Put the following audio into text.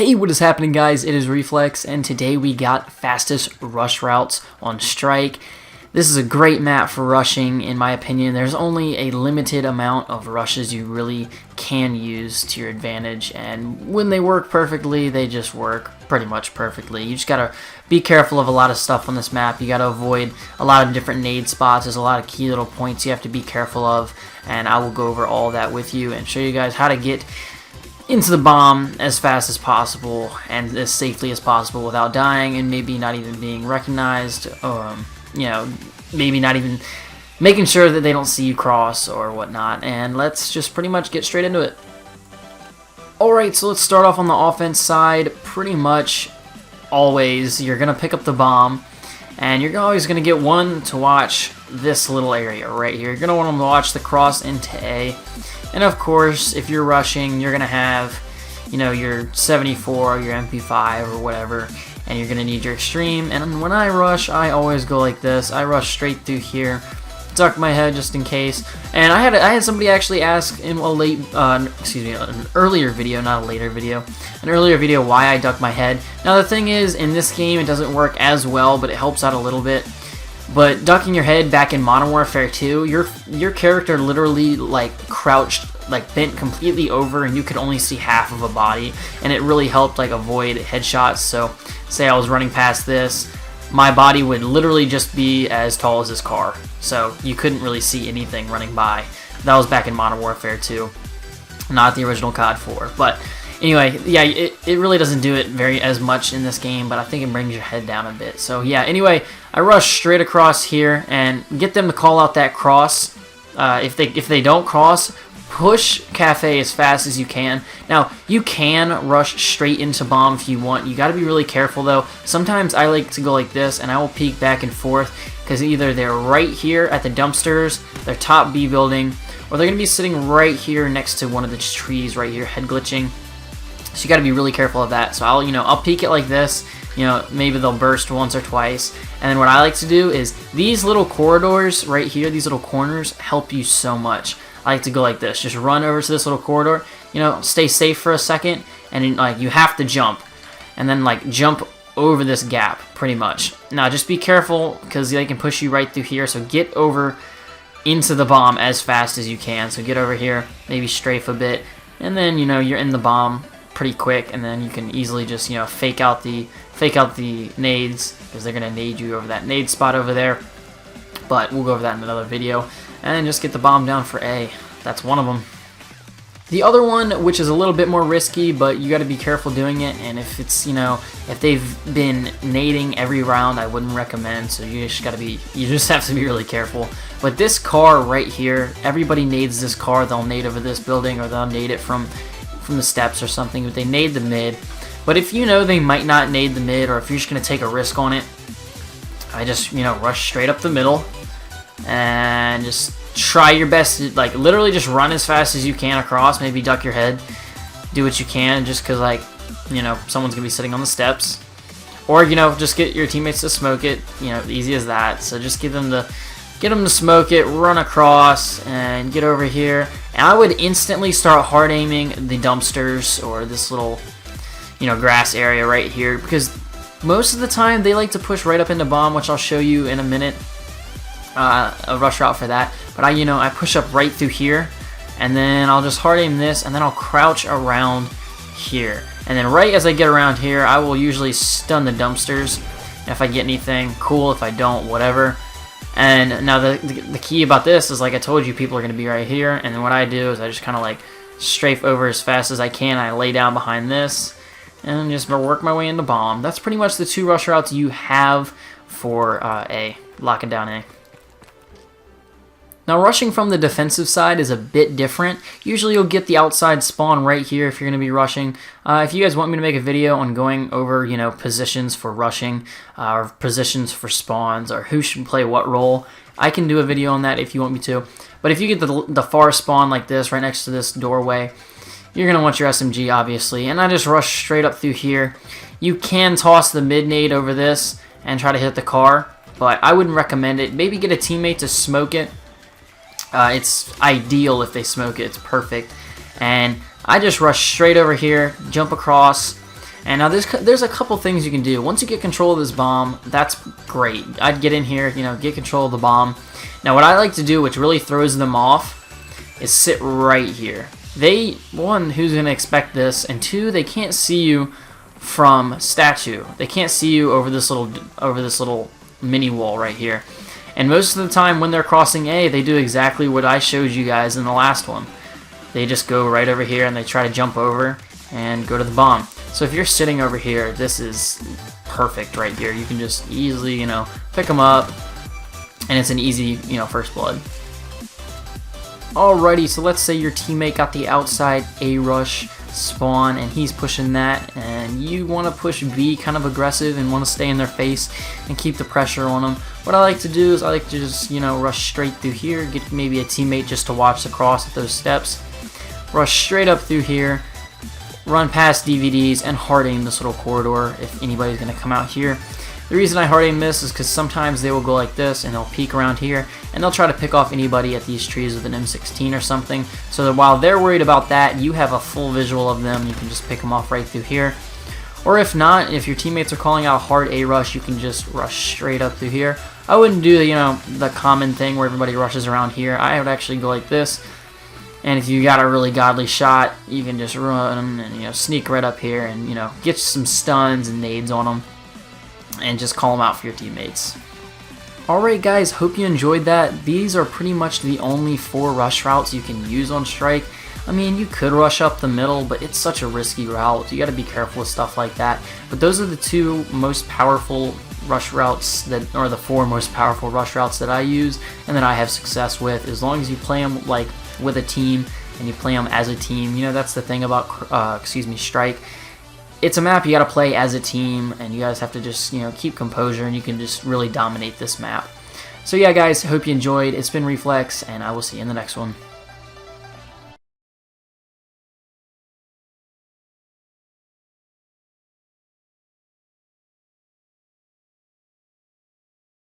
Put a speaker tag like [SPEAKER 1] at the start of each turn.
[SPEAKER 1] Hey, what is happening, guys? It is Reflex, and today we got fastest rush routes on Strike. This is a great map for rushing, in my opinion. There's only a limited amount of rushes you really can use to your advantage, and when they work perfectly, they just work pretty much perfectly. You just gotta be careful of a lot of stuff on this map. You gotta avoid a lot of different nade spots. There's a lot of key little points you have to be careful of, and I will go over all that with you and show you guys how to get into the bomb as fast as possible and as safely as possible without dying and maybe not even being recognized, or maybe not even making sure that they don't see you cross or whatnot. And let's just pretty much get straight into it. Alright, so let's start off on the offense side. Pretty much always you're gonna pick up the bomb, and you're always gonna get one to watch this little area right here. You're gonna want them to watch the cross into A. And of course, if you're rushing, you're gonna have, your 74, your MP5 or whatever, and you're gonna need your extreme. And when I rush, I always go like this. I rush straight through here, duck my head just in case. And I had somebody actually ask in an earlier video, not a later video, an earlier video, why I duck my head. Now the thing is, in this game, it doesn't work as well, but it helps out a little bit. But ducking your head back in Modern Warfare 2, your character literally crouched, bent completely over, and you could only see half of a body, and it really helped avoid headshots. So say I was running past this, my body would literally just be as tall as this car, so you couldn't really see anything running by. That was back in Modern Warfare 2, not the original COD 4. But anyway, yeah, it really doesn't do it as much in this game, but I think it brings your head down a bit. So yeah, anyway, I rush straight across here and get them to call out that cross. If they don't cross, push Cafe as fast as you can. Now, you can rush straight into bomb if you want. You got to be really careful though. Sometimes I like to go like this, and I will peek back and forth, because either they're right here at the dumpsters, their top B building, or they're going to be sitting right here next to one of the trees right here, head glitching. So you got to be really careful of that. So I'll peek it like this. Maybe they'll burst once or twice. And then what I like to do is these little corridors right here, these little corners, help you so much. I like to go like this. Just run over to this little corridor. Stay safe for a second, and you have to jump, and then jump over this gap pretty much. Now just be careful, because they can push you right through here. So get over into the bomb as fast as you can. So get over here, maybe strafe a bit, and then you're in the bomb pretty quick, and then you can easily just fake out the nades, because they're gonna nade you over that nade spot over there. But we'll go over that in another video. And then just get the bomb down for A. That's one of them. The other one, which is a little bit more risky, but you got to be careful doing it. And if it's if they've been nading every round, I wouldn't recommend. So you just have to be really careful. But this car right here, everybody nades this car. They'll nade over this building, or they'll nade it from the steps or something. But they nade the mid. But if they might not nade the mid, or if you're just gonna take a risk on it, I just rush straight up the middle. And just try your best to literally just run as fast as you can across. Maybe duck your head, do what you can, just because someone's gonna be sitting on the steps, or just get your teammates to smoke it. Easy as that. So just get them to smoke it, run across, and get over here. And I would instantly start hard aiming the dumpsters, or this little grass area right here, because most of the time they like to push right up into bomb, which I'll show you in a minute. A rush route for that, but I push up right through here, and then I'll just hard aim this, and then I'll crouch around here, and then right as I get around here, I will usually stun the dumpsters. If I get anything, cool. If I don't, whatever. And now the key about this is, like I told you, people are going to be right here, and then what I do is I just kind of strafe over as fast as I can. I lay down behind this and just work my way into bomb. That's pretty much the two rush routes you have for A, locking down A. Now, rushing from the defensive side is a bit different. Usually you'll get the outside spawn right here if you're going to be rushing. If you guys want me to make a video on going over, positions for rushing, or positions for spawns, or who should play what role, I can do a video on that if you want me to. But if you get the far spawn like this, right next to this doorway, you're going to want your SMG, obviously. And I just rush straight up through here. You can toss the mid nade over this and try to hit the car, but I wouldn't recommend it. Maybe get a teammate to smoke it. It's ideal if they smoke it. It's perfect. And I just rush straight over here, jump across, And now there's a couple things you can do. Once you get control of this bomb, that's great. I'd get in here, get control of the bomb. Now what I like to do, which really throws them off, is sit right here. One, who's going to expect this? And two, they can't see you from statue. They can't see you over this little mini wall right here. And most of the time when they're crossing A, they do exactly what I showed you guys in the last one. They just go right over here and they try to jump over and go to the bomb. So if you're sitting over here, this is perfect right here. You can just easily, pick them up, and it's an easy, first blood. Alrighty, so let's say your teammate got the outside A rush spawn and he's pushing that, and you want to push B kind of aggressive and want to stay in their face and keep the pressure on them. What I like to do is I like to just, rush straight through here, get maybe a teammate just to watch the cross at those steps. Rush straight up through here, run past DVDs, and hard aim this little corridor if anybody's going to come out here. The reason I hard aim this is because sometimes they will go like this and they'll peek around here and they'll try to pick off anybody at these trees with an M16 or something, so that while they're worried about that, you have a full visual of them. You can just pick them off right through here. Or if not, if your teammates are calling out a hard A rush, you can just rush straight up through here. I wouldn't do the common thing where everybody rushes around here. I would actually go like this. And if you got a really godly shot, you can just run them and sneak right up here and get some stuns and nades on them and just call them out for your teammates. Alright guys, hope you enjoyed that. These are pretty much the only 4 rush routes you can use on Strike. I mean, you could rush up the middle, but it's such a risky route. You got to be careful with stuff like that. But those are the 2 most powerful rush routes or the 4 most powerful rush routes that I use and that I have success with. As long as you play them like with a team and you play them as a team, that's the thing about Strike. It's a map you got to play as a team, and you guys have to just keep composure, and you can just really dominate this map. So yeah guys, hope you enjoyed. It's been Reflex, and I will see you in the next one.